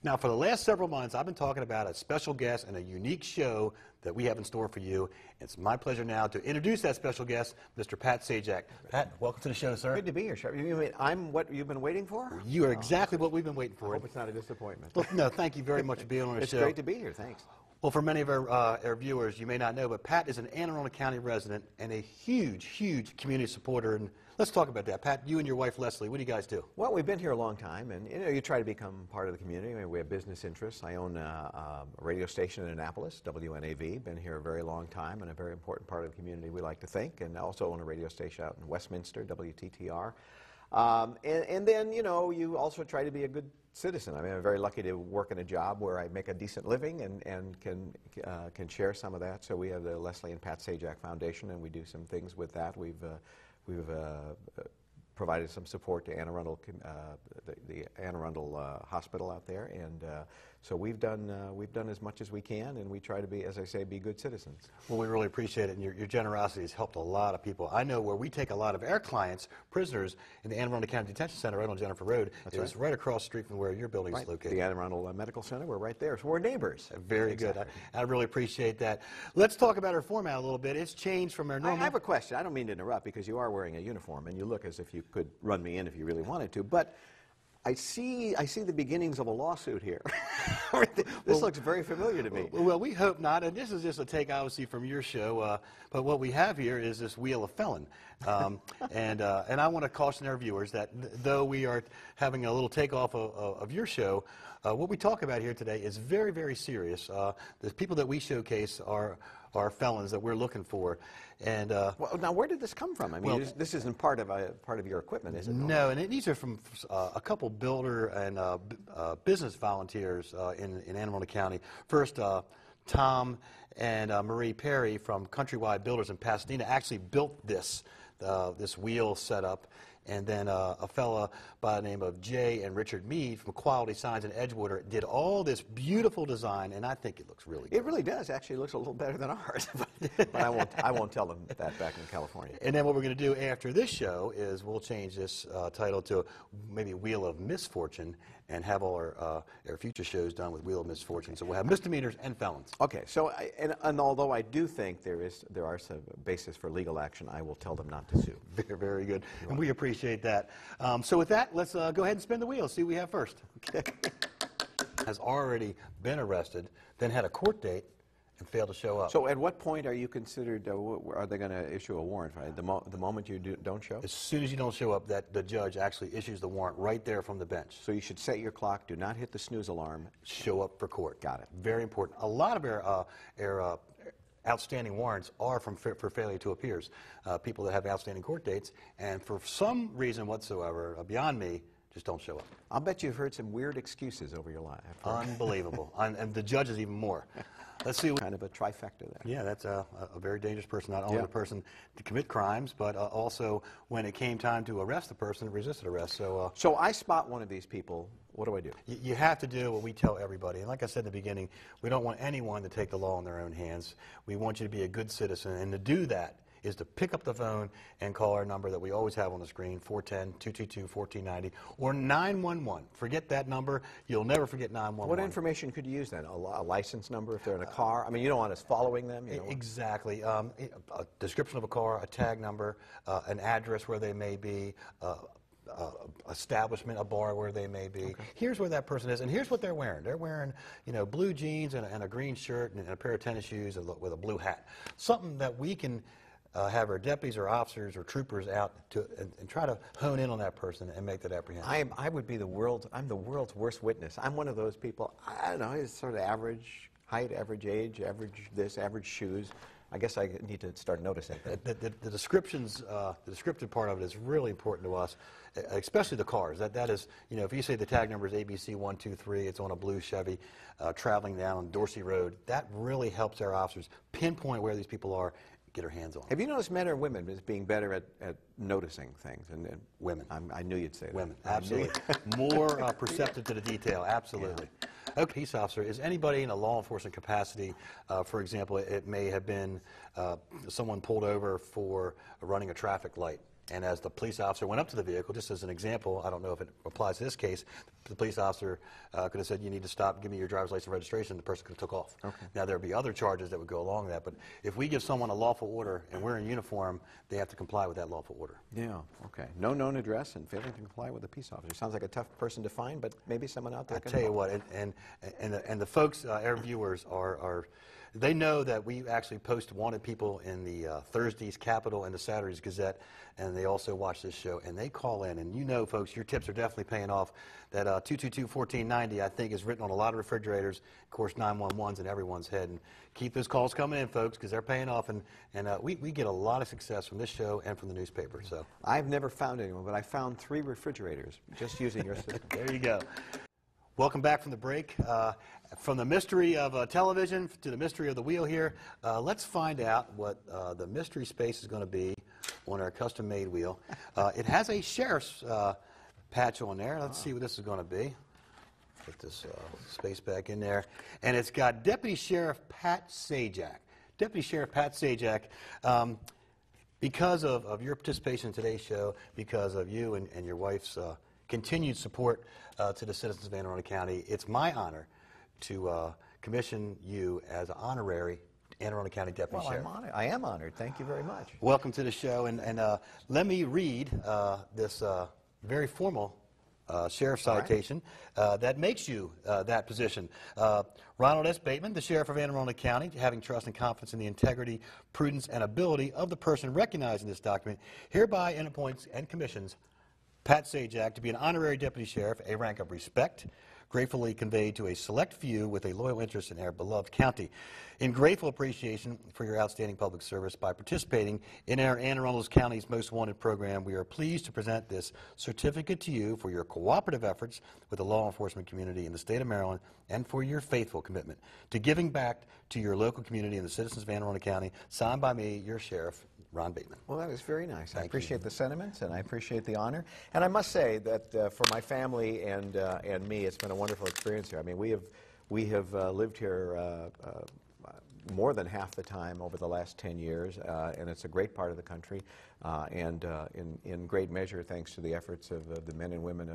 Now, for the last several months, I've been talking about a special guest and a unique show that we have in store for you. It's my pleasure now to introduce that special guest, Mr. Pat Sajak. Pat, welcome to the show, sir. Good to be here, Sheriff. You mean I'm what you've been waiting for? You are exactly what we've been waiting for. I hope it's not a disappointment. Well, no, thank you very much for being on the show. It's great to be here, thanks. Well, for many of our viewers, you may not know, but Pat is an Anne Arundel County resident and a huge, huge community supporter. And let's talk about that. Pat, you and your wife, Leslie, what do you guys do? Well, we've been here a long time, and you try to become part of the community. I mean, we have business interests. I own a radio station in Annapolis, WNAV. Been here a very long time and a very important part of the community, we like to think. And I also own a radio station out in Westminster, WTTR. And then, you know, you also try to be a good citizen. I mean, I'm very lucky to work in a job where I make a decent living and can share some of that. So we have the Leslie and Pat Sajak Foundation, and we do some things with that. We've provided some support to Anne Arundel, the Anne Arundel Hospital out there, and so we've done as much as we can, and we try to be, as I say, be good citizens. Well, we really appreciate it, and your generosity has helped a lot of people. I know where we take a lot of our clients, prisoners, in the Anne Arundel County Detention Center right on Jennifer Road. It's right across the street from where your building is located. The Anne Arundel Medical Center, we're right there, so we're neighbors. Very good. I really appreciate that. Let's talk about our format a little bit. It's changed from our normal... I have a question. I don't mean to interrupt, because you are wearing a uniform, and you look as if you could run me in if you really wanted to, but I see the beginnings of a lawsuit here. This looks very familiar to me. Well, we hope not, and this is just a take, obviously, from your show, but what we have here is this Wheel of Felon. And I want to caution our viewers that though we are having a little takeoff of your show, what we talk about here today is very, very serious. The people that we showcase are felons that we're looking for. And well, now, where did this come from? I mean, this isn't part of your equipment, is it? No, and these are from a couple builder and business volunteers in Anne Arundel County. First, Tom and Marie Perry from Countrywide Builders in Pasadena actually built this wheel setup. And then a fella by the name of Jay and Richard Mead from Quality Signs in Edgewater did all this beautiful design, and I think it looks really good. It really does. Actually, it looks a little better than ours. But I won't tell them that back in California. And then what we're going to do after this show is we'll change this title to maybe Wheel of Misfortune and have all our future shows done with Wheel of Misfortune. So we'll have misdemeanors and felons. Okay. So, and although I do think there are some basis for legal action, I will tell them not to sue. Very, very good. And we appreciate that. So with that, let's go ahead and spin the wheel. See what we have first. Okay. Has already been arrested, then had a court date, and failed to show up. So at what point are you considered, are they going to issue a warrant? Right? The moment you don't show? As soon as you don't show up, the judge actually issues the warrant right there from the bench. So you should set your clock, do not hit the snooze alarm. Show up for court. Got it. Very important. A lot of our outstanding warrants are for failure to appears. People that have outstanding court dates, and for some reason whatsoever, beyond me, just don't show up. I'll bet you've heard some weird excuses over your life. Unbelievable. And the judges even more. Let's see. Kind of a trifecta there. Yeah, that's a very dangerous person. Not only a person to commit crimes, but also when it came time to arrest the person, resisted arrest. So I spot one of these people. What do I do? You have to do what we tell everybody. And like I said in the beginning, we don't want anyone to take the law in their own hands. We want you to be a good citizen. And to do that is to pick up the phone and call our number that we always have on the screen, 410-222-1490, or 911. Forget that number. You'll never forget 911. What information could you use then? A license number if they're in a car? I mean, you don't want us following them. You know. Exactly. A description of a car, a tag number, an address where they may be, establishment, a bar where they may be. Okay. Here's where that person is, and here's what they're wearing. They're wearing, you know, blue jeans and a green shirt and a pair of tennis shoes with a blue hat. Something that we can have our deputies or officers or troopers out to and try to hone in on that person and make that apprehension. I would be I'm the world's worst witness. I'm one of those people, I don't know, it's sort of average height, average age, average this, average shoes. I guess I need to start noticing that. The descriptive part of it is really important to us, especially the cars. That is, you know, if you say the tag number is ABC 123, it's on a blue Chevy traveling down Dorsey Road, that really helps our officers pinpoint where these people are, get our hands on them. Have you noticed men or women as being better at noticing things? And women. I knew you'd say that. Women, absolutely. More perceptive to the detail, absolutely. Yeah. Okay, peace officer is anybody in a law enforcement capacity. For example, it may have been someone pulled over for running a traffic light. And as the police officer went up to the vehicle, just as an example, I don't know if it applies to this case, the police officer could have said, you need to stop, give me your driver's license and registration, the person could have took off. Okay. Now, there would be other charges that would go along with that, but if we give someone a lawful order and we're in uniform, they have to comply with that lawful order. Yeah, okay. No known address and failing to comply with a peace officer. Sounds like a tough person to find, but maybe someone out there I can tell you help. what, and the folks, our viewers, they know that we actually post wanted people in the Thursday's Capital and the Saturday's Gazette, and they also watch this show, and they call in. And you know, folks, your tips are definitely paying off. That 222-1490, I think, is written on a lot of refrigerators, of course, 911's in everyone's head. And keep those calls coming in, folks, because they're paying off. And we get a lot of success from this show and from the newspaper. So I've never found anyone, but I found 3 refrigerators just using your system. there you go. Welcome back from the break. From the mystery of television to the mystery of the wheel here, let's find out what the mystery space is going to be on our custom-made wheel. It has a sheriff's patch on there. Let's see what this is going to be. Put this space back in there. And it's got Deputy Sheriff Pat Sajak. Deputy Sheriff Pat Sajak, because of your participation in today's show, because of you and your wife's continued support to the citizens of Anne Arundel County, it's my honor to commission you as an honorary Anne Arundel County Deputy Sheriff. I am honored. Thank you very much. Welcome to the show, and let me read this very formal sheriff citation that makes you that position. Ronald S. Bateman, the Sheriff of Anne Arundel County, having trust and confidence in the integrity, prudence, and ability of the person recognized in this document, hereby appoints and commissions Pat Sajak to be an honorary deputy sheriff, a rank of respect, gratefully conveyed to a select few with a loyal interest in our beloved county. In grateful appreciation for your outstanding public service by participating in our Anne Arundel County's Most Wanted program, we are pleased to present this certificate to you for your cooperative efforts with the law enforcement community in the state of Maryland and for your faithful commitment to giving back to your local community and the citizens of Anne Arundel County. Signed by me, your sheriff, Ron Bateman. Well, that is very nice. I Thank appreciate you. the sentiments, and I appreciate the honor. And I must say that for my family and me, it's been a wonderful experience here. I mean, we have lived here more than half the time over the last 10 years, and it's a great part of the country, and in great measure thanks to the efforts of the men and women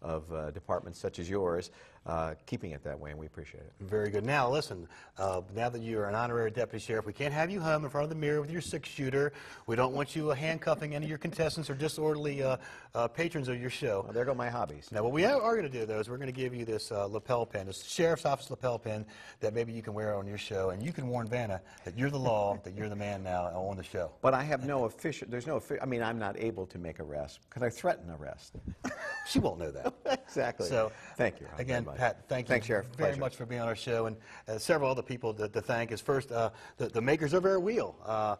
of departments such as yours, keeping it that way, and we appreciate it. Very good. Now, listen, now that you're an honorary deputy sheriff, we can't have you home in front of the mirror with your 6-shooter. We don't want you handcuffing any of your contestants or disorderly patrons of your show. Well, there go my hobbies. Now, what we are going to do, though, is we're going to give you this lapel pin, this sheriff's office lapel pin that maybe you can wear on your show, and you can warn Vanna that you're the law, that you're the man now on the show. But I have no official, I mean, I'm not able to make arrests. Could I threaten arrest? She won't know that. Exactly. So, thank you, Ron, again, very much. Pat, thank you Thanks, Sheriff. very Pleasure. much for being on our show, and several other people to thank is first the makers of our wheel.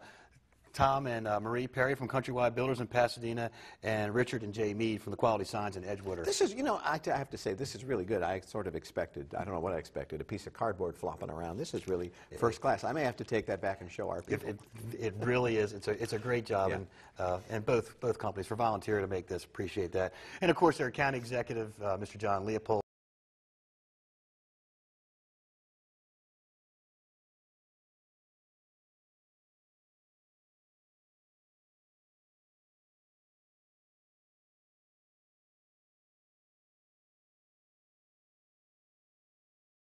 Tom and Marie Perry from Countrywide Builders in Pasadena, and Richard and Jay Mead from the Quality Signs in Edgewater. This is, you know, I have to say, this is really good. I sort of expected, I don't know what I expected, a piece of cardboard flopping around. This is really first class. I may have to take that back and show our people. It really is. It's a great job, Yeah. and both companies for volunteering to make this. Appreciate that. And of course, our county executive, Mr. John Leopold.